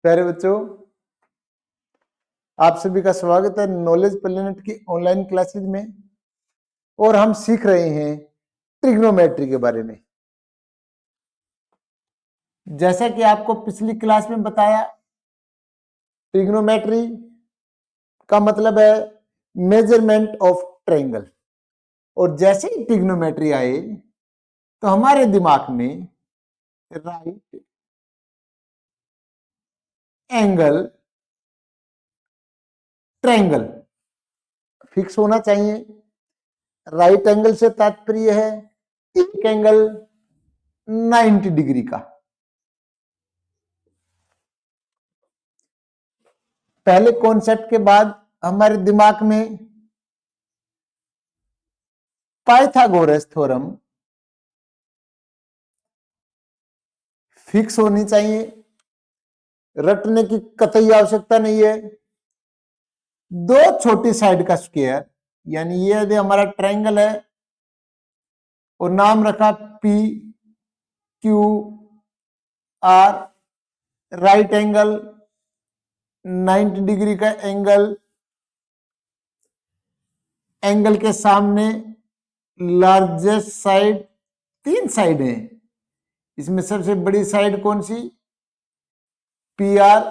प्यारे बच्चों, आप सभी का स्वागत है नॉलेज प्लेनेट की ऑनलाइन क्लासेज में। और हम सीख रहे हैं ट्रिग्नोमेट्री के बारे में। जैसा कि आपको पिछली क्लास में बताया, ट्रिग्नोमेट्री का मतलब है मेजरमेंट ऑफ ट्रायंगल। और जैसे ही ट्रिग्नोमेट्री आए तो हमारे दिमाग में राइट एंगल ट्रायंगल फिक्स होना चाहिए। राइट एंगल से तात्पर्य है एक एंगल 90 डिग्री का। पहले कॉन्सेप्ट के बाद हमारे दिमाग में पाइथागोरस थ्योरम फिक्स होनी चाहिए, रटने की कतई आवश्यकता नहीं है। दो छोटी साइड का स्क्वायर, यानी ये यदि हमारा ट्रायंगल है और नाम रखा P Q R, right angle 90 degree का एंगल, एंगल के सामने लार्जेस्ट साइड, तीन साइड है। इसमें सबसे बड़ी साइड कौन सी? पी आर,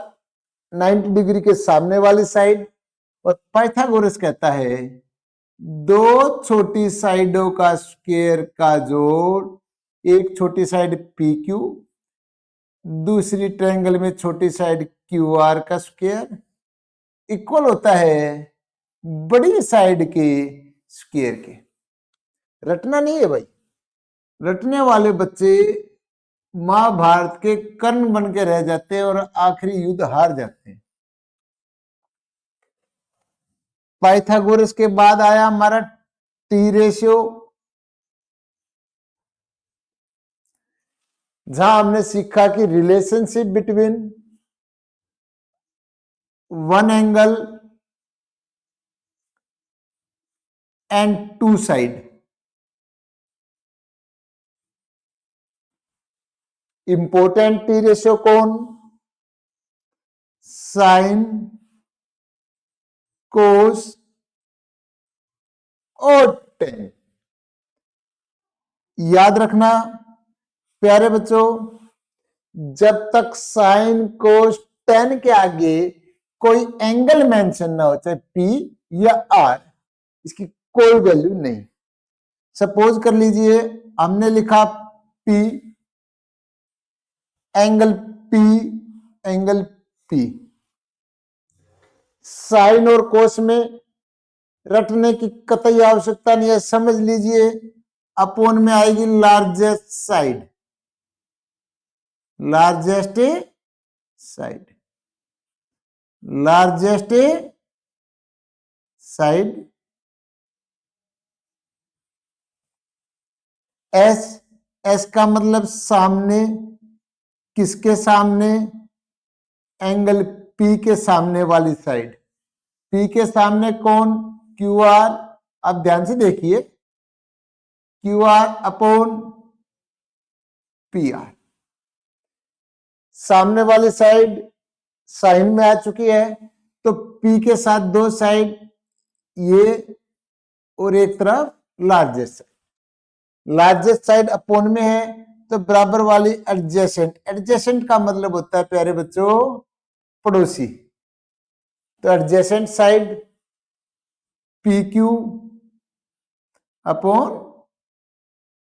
90 डिग्री के सामने वाली साइड। और पाइथागोरस कहता है दो छोटी साइडों का स्क्वायर का जोड़, एक छोटी साइड पी क्यू, दूसरी ट्रायंगल में छोटी साइड क्यू आर का स्क्वायर इक्वल होता है बड़ी साइड के स्क्वायर के। रटना नहीं है भाई, रटने वाले बच्चे महाभारत के कर्ण बन के रह जाते हैं और आखिरी युद्ध हार जाते हैं। पाइथागोरस के बाद आया हमारा टी रेशियो, जहां हमने सीखा कि relationship between one angle and two side. Important T ratio कौन? साइन, कोस और टेन। याद रखना प्यारे बच्चों, जब तक साइन कोस टेन के आगे कोई एंगल मेंशन ना हो, चाहे पी या आर, इसकी कोई वैल्यू नहीं। सपोज कर लीजिए हमने लिखा P, angle P, angle P. Sine और कोस में रटने की कतई आवश्यकता नहीं है, समझ लीजिए। अपोन में आएगी largest side, largest side, largest side. S, S का मतलब सामने, किसके सामने? एंगल पी के सामने वाली साइड। पी के सामने कौन? Q R. अब ध्यान से देखिए, Q R upon P R. सामने वाली साइड साइन में आ चुकी है, तो पी के साथ दो साइड, ये और एक तरफ largest side. Largest side upon में है तो बराबर वाली एडजेसेंट। एडजेसेंट का मतलब होता है प्यारे बच्चों पड़ोसी। तो adjacent side P Q upon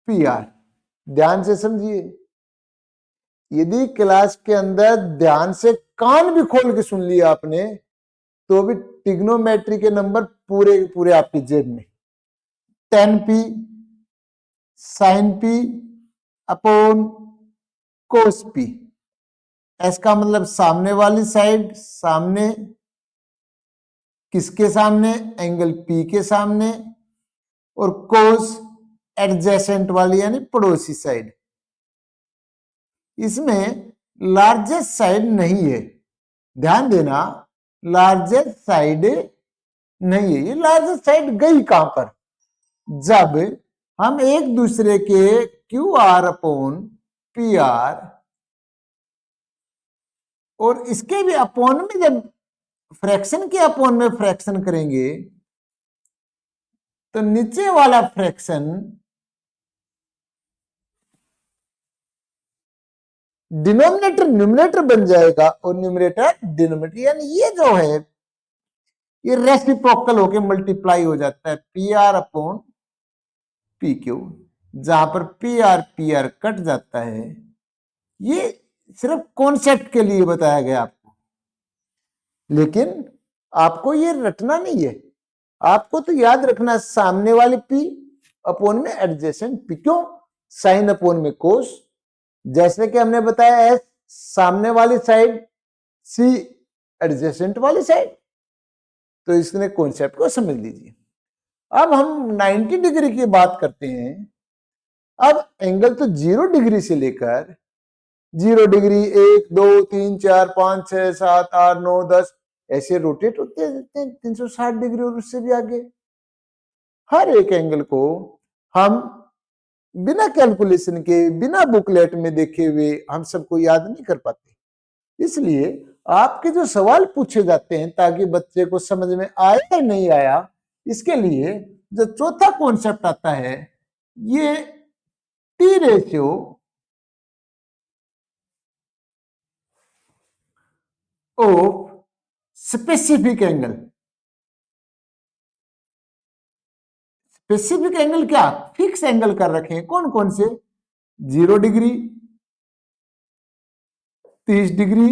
P R. ध्यान से समझिए, यदि क्लास के अंदर ध्यान से कान भी खोल के सुन लिया आपने, तो भी ट्रिग्नोमेट्री के नंबर पूरे पूरे आपकी जेब में। 10p sine P upon cos P. S का मतलब सामने वाली साइड, सामने किसके सामने? एंगल पी के सामने। और कोस एडजेसेंट वाली यानी पड़ोसी साइड। इसमें लार्जेस्ट साइड नहीं है, ध्यान देना, लार्जेस्ट साइड नहीं है। ये लार्जेस्ट साइड गई कहां पर? जब हम एक दूसरे के Q R upon P R और इसके भी अपोन में जब फ्रैक्शन के अपोन में फ्रैक्शन करेंगे तो नीचे वाला फ्रैक्शन डिनोमिनेटर न्यूमरेटर बन जाएगा और न्यूमरेटर डिनोमिनेटर, यानी ये जो है ये रेसिप्रोकल होके मल्टीप्लाई हो जाता है P R upon P Q, जहां पर पी आर कट जाता है। ये सिर्फ कॉन्सेप्ट के लिए बताया गया आपको, लेकिन आपको ये रटना नहीं है, आपको तो याद रखना सामने वाले पी अपॉन में एडजेसेंट पी, क्यों, साइन अपॉन में कोस, जैसे कि हमने बताया एस सामने वाली साइड, सी एडजेसेंट वाली साइड। तो इसने कॉन्सेप्ट को समझ लीजिए। अब हम 90 डिग्री की बात करते हैं। अब एंगल तो 0 डिग्री से लेकर 0 डिग्री 1 2 3 4 5 6 7 8 9 10 ऐसे रोटेट होते रहते हैं 360 डिग्री और उससे भी आगे। हर एक एंगल को हम बिना कैलकुलेशन के, बिना बुकलेट में देखे हुए हम सबको याद नहीं कर पाते। इसलिए आपके जो सवाल पूछे जाते हैं ताकि बच्चे को समझ में आया या नहीं आया, इसके लिए जो चौथा कॉन्सेप्ट आता है ये T ratio of specific angle. Specific angle क्या, फिक्स एंगल कर रखे हैं, कौन कौन से, 0 डिग्री, 30 डिग्री,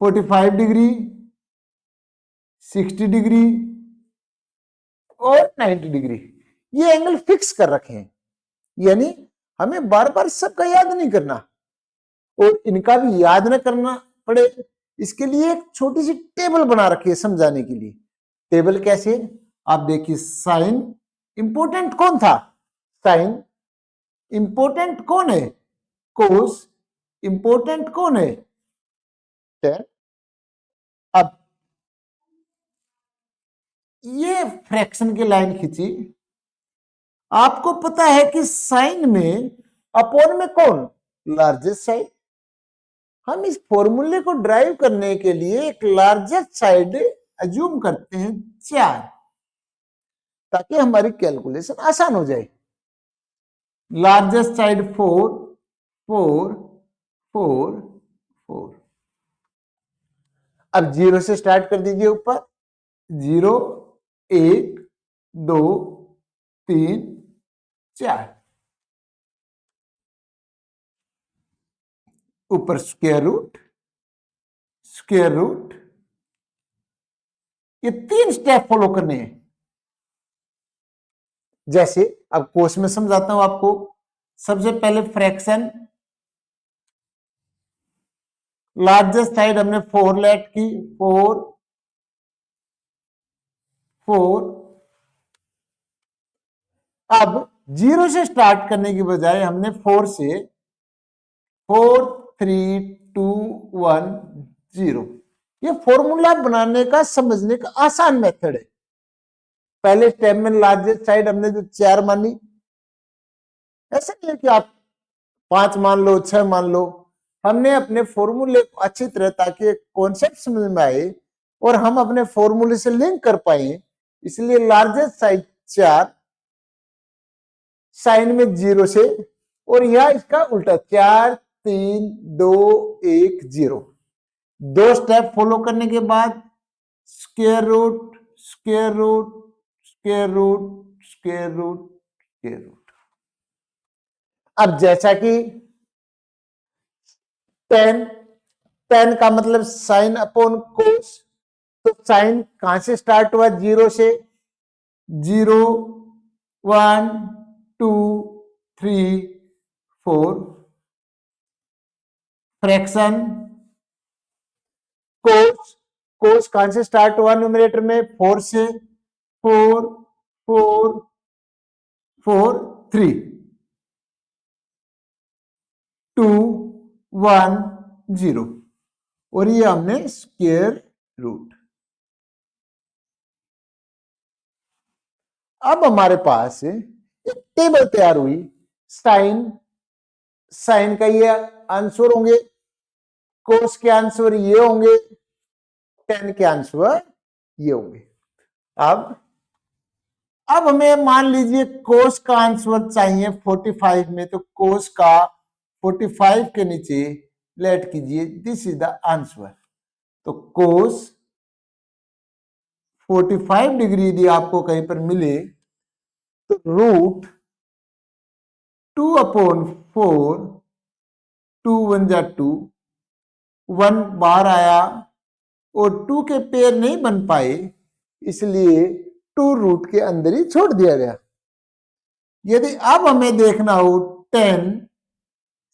45 डिग्री, 60 डिग्री और 90 डिग्री। ये एंगल फिक्स कर रखे हैं, यानी हमें बार बार सबका याद नहीं करना और इनका भी याद न करना पड़े, इसके लिए एक छोटी सी टेबल बना रखी है समझाने के लिए। टेबल कैसे, आप देखिए, साइन इंपोर्टेंट कौन था, साइन इंपोर्टेंट कौन है, कोस इंपोर्टेंट कौन है, टेन। अब ये फ्रैक्शन की लाइन खींची, आपको पता है कि साइन में अपोन में कौन, लार्जेस्ट साइड। हम इस फॉर्मूले को ड्राइव करने के लिए एक लार्जेस्ट साइड अज्यूम करते हैं 4, ताकि हमारी कैलकुलेशन आसान हो जाए। Largest side 4 4 4 4। अब 0 से स्टार्ट कर दीजिए ऊपर, 0 1 2 3 4, ऊपर स्क्वायर रूट, स्क्वायर रूट, ये 3 स्टेप फॉलो करने हैं। जैसे अब कोस में समझाता हूं आपको। सबसे पहले फ्रैक्शन, लार्जेस्ट साइड हमने 4 लेट की, 4 4। अब 0 से स्टार्ट करने की बजाय हमने 4 से 4 3 2 1 0, ये फॉर्मूला बनाने का समझने का आसान मेथड है। पहले स्टेप में लार्जेस्ट साइड हमने जो 4 मानी, ऐसा नहीं है कि आप 5 मान लो 6 मान लो, हमने अपने फॉर्मूले को अच्छी तरह, ताकि कॉन्सेप्ट समझ में आए और हम अपने फॉर्मूले से लिंक कर पाए, इसलिए लार्जेस्ट साइड 4, साइन में 0 से, और यह इसका उल्टा 4 3 2 1 0। 2 स्टेप फॉलो करने के बाद square root square root square root square root square root. अब जैसा कि 10 10 का मतलब साइन अपॉन कोस, तो साइन कहां से स्टार्ट हुआ, 0 से, 0 1 2 3 4। फ्रैक्शन कोस, कोस कहां से स्टार्ट हुआ, न्यूमरेटर में 4 से, 4 4 4 3 2 1 0, और ये हमने स्क्वायर रूट। अब हमारे पास एक टेबल तैयार हुई, साइन, साइन का ये आंसर होंगे, कोस के आंसर ये होंगे, टेन के आंसर ये होंगे। अब हमें मान लीजिए कोस का आंसर चाहिए 45 में, तो कोस का 45 के नीचे लेट कीजिए, दिस इज द आंसर। तो कोस 45 डिग्री यदि आपको कहीं पर मिले तो रूट 2/4, 2 1 जा 2, 1 बाहर आया और 2 के पेयर नहीं बन पाए, इसलिए 2 रूट के अंदर ही छोड़ दिया गया। यदि अब हमें देखना हो 10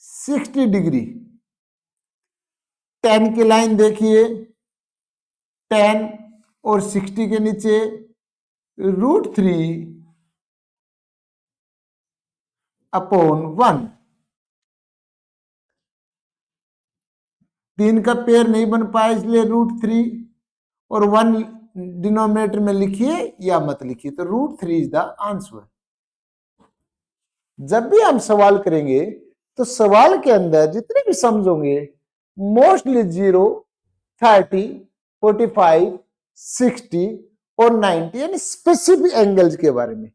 60 डिग्री, 10 की लाइन देखिए, 10 और 60 के नीचे √3/1, 3 का पेयर नहीं बन पाया इसलिए √3, और 1 डिनोमिनेटर में लिखिए या मत लिखिए, तो √3 इज द आंसर। जब भी हम सवाल करेंगे तो सवाल के अंदर जितने भी सम्स होंगे मोस्टली 0, 30, 45, 60 और 90 यानी स्पेसिफिक एंगल्स के बारे में।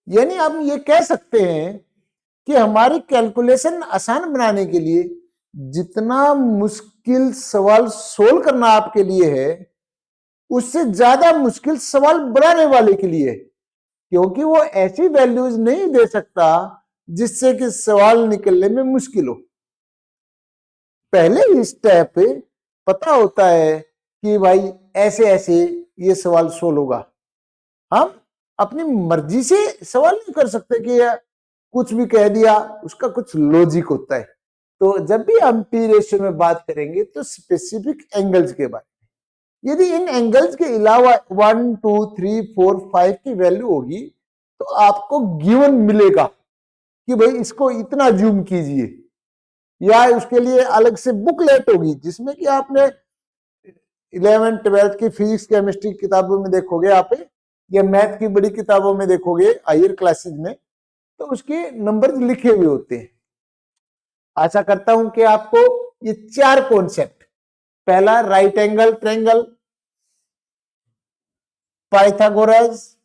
यानी हम ये कह सकते हैं कि हमारी कैलकुलेशन आसान बनाने के लिए जितना मुश्किल सवाल सोल्व करना आपके लिए है, उससे ज्यादा मुश्किल सवाल बनाने वाले के लिए है, क्योंकि वो ऐसी वैल्यूज नहीं दे सकता जिससे कि सवाल निकलने में मुश्किल हो। पहले ही स्टेप पता होता है कि भाई ऐसे ऐसे ये सवाल सोल्व होगा। हम अपनी मर्जी से सवाल नहीं कर सकते कि कुछ भी कह दिया, उसका कुछ लॉजिक होता है। तो जब भी हम पी रेशियो में बात करेंगे तो स्पेसिफिक एंगल्स के बारे में, यदि इन एंगल्स के अलावा 1 2 3 4 5 की वैल्यू होगी तो आपको गिवन मिलेगा कि भाई इसको इतना जूम कीजिए, या उसके लिए अलग से बुकलेट होगी जिसमें कि आपने 11th 12th की फिजिक्स केमिस्ट्री किताबों में देखोगे आप, या मैथ की बड़ी किताबों में देखोगे हायर क्लासेस में, तो उसके नंबर लिखे हुए होते हैं। आशा करता हूं कि आपको ये 4 कॉन्सेप्ट, पहला right angle triangle, Pythagoras,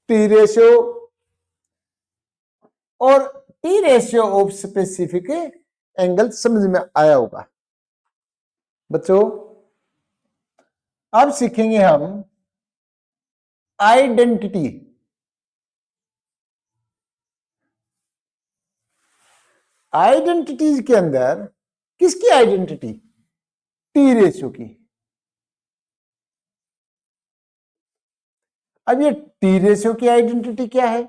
T ratio और T ratio of specific angle समझ में आया होगा। बच्चों अब सीखेंगे हम आइडेंटिटी। आइडेंटिटीज के अंदर किसकी आइडेंटिटी? टी रेशियो की। अब ये टी रेशियो की आइडेंटिटी क्या है?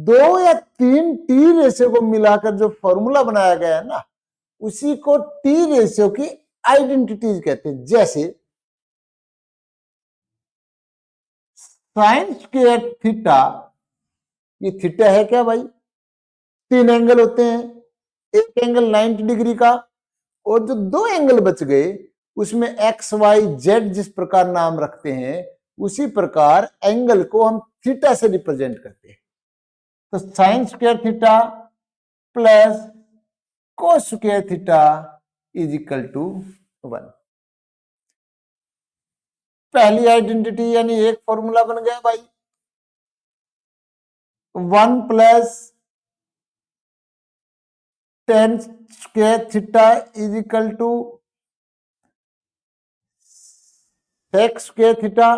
2 या 3 टी रेशियो को मिलाकर जो फॉर्मूला बनाया गया है ना, उसी को टी रेशियो की आइडेंटिटीज कहते हैं। जैसे साइन स्क्वायर थीटा, ये थीटा है क्या भाई? 3 एंगल होते हैं, एक एंगल 90 डिग्री का, और जो 2 एंगल बच गए उसमें एक्स वाई जेड जिस प्रकार नाम रखते हैं, उसी प्रकार एंगल को हम थीटा से रिप्रेजेंट करते हैं। तो sine square theta plus cos square theta is equal to 1। पहली आइडेंटिटी यानी एक फॉर्मूला बन गया भाई, 1 plus tan square theta is equal to sec square theta.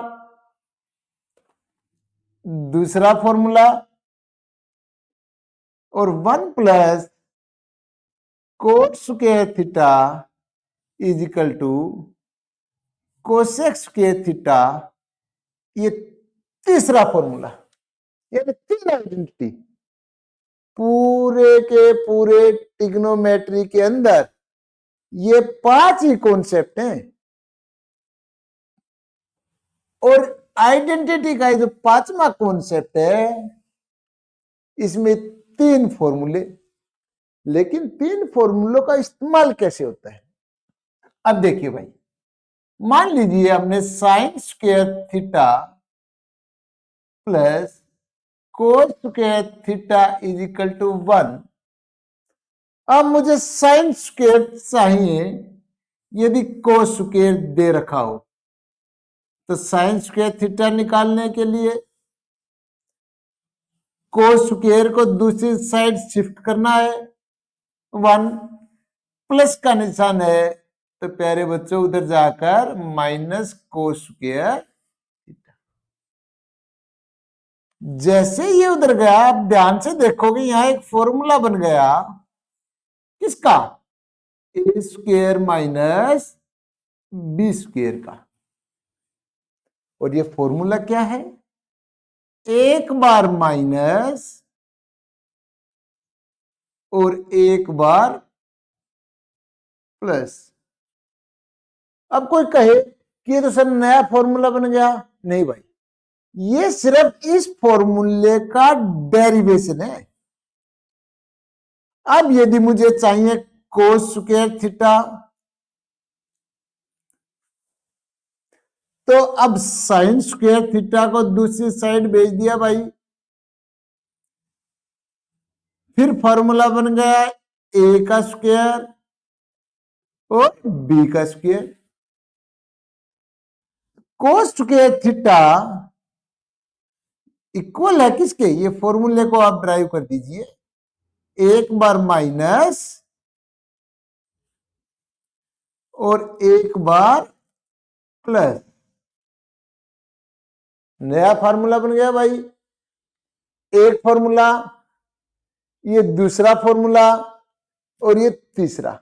दूसरा फॉर्मूला, और 1 plus cot square theta is equal to cosec square theta, ये तीसरा फॉर्मूला। यानी 3 आइडेंटिटी पूरे के पूरे ट्रिग्नोमेट्री के अंदर ये 5 ही कॉन्सेप्ट हैं। और आइडेंटिटी का जो 5वां कॉन्सेप्ट है, इसमें 3 फॉर्मूले, लेकिन 3 फॉर्मूलों का इस्तेमाल कैसे होता है? अब देखिए भाई, मान लीजिए हमने sine square theta plus cos square theta is equal to 1 अब मुझे साइन स्क्वायर चाहिए यदि कोस स्क्वायर दे रखा हो, तो साइन स्क्वायर थीटा निकालने के लिए कोस स्क्वायर को दूसरी साइड शिफ्ट करना है, 1 प्लस का निशान है, तो प्यारे बच्चों उधर जाकर माइनस कोस स्क्वायर थीटा। जैसे ये उधर गया, आप ध्यान से देखोगे यहां एक फॉर्मूला बन गया, किसका? ए स्क्वायर माइनस बी स्क्वायर का। और ये फॉर्मूला क्या है? एक बार माइनस और एक बार प्लस। अब कोई कहे कि ये तो सर नया फॉर्मूला बन गया। नहीं भाई, ये सिर्फ इस फॉर्मूले का डेरिवेशन है। अब यदि मुझे चाहिए कोस स्क्वायर थीटा, तो अब साइन स्क्वायर थीटा को दूसरी साइड भेज दिया भाई, फिर फॉर्मूला बन गया ए का स्क्वायर और बी का स्क्वायर। कोस स्क्वायर थीटा इक्वल है किसके? ये फॉर्मूले को आप ड्राइव कर दीजिए, एक बार माइनस और एक बार प्लस। नया फॉर्मूला बन गया भाई, एक फॉर्मूला, ये दूसरा फॉर्मूला और ये तीसरा।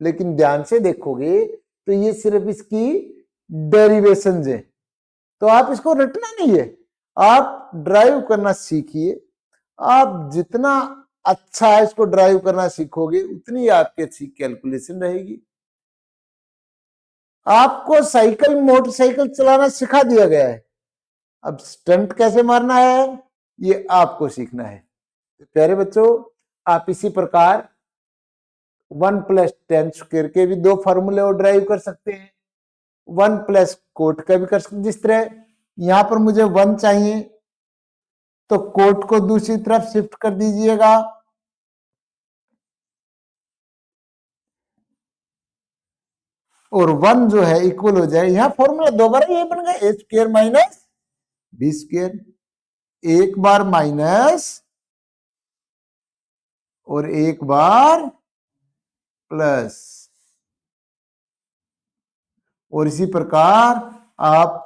लेकिन ध्यान से देखोगे तो ये सिर्फ इसकी डेरिवेशन है, तो आप इसको रटना नहीं है, आप ड्राइव करना सीखिए। आप जितना अच्छा इसको ड्राइव करना सीखोगे उतनी आपकी अच्छी कैलकुलेशन रहेगी। आपको साइकिल मोटरसाइकिल चलाना सिखा दिया गया है, अब स्टंट कैसे मारना है ये आपको सीखना है। तो प्यारे बच्चों, आप इसी प्रकार 1 प्लस टेन स्क्वायर के भी दो फॉर्मूले और ड्राइव कर सकते हैं, 1 प्लस कोट का भी कर सकते। जिस तरह यहां पर मुझे 1 चाहिए तो कोट को दूसरी तरफ शिफ्ट कर दीजिएगा, और 1 जो है इक्वल हो जाए, यहां फॉर्मूला दोबारा ये बन गया ए स्क्वायर माइनस बी स्क्वायर। एक बार माइनस और एक बार प्लस। और इसी प्रकार आप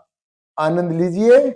आनंद लीजिए।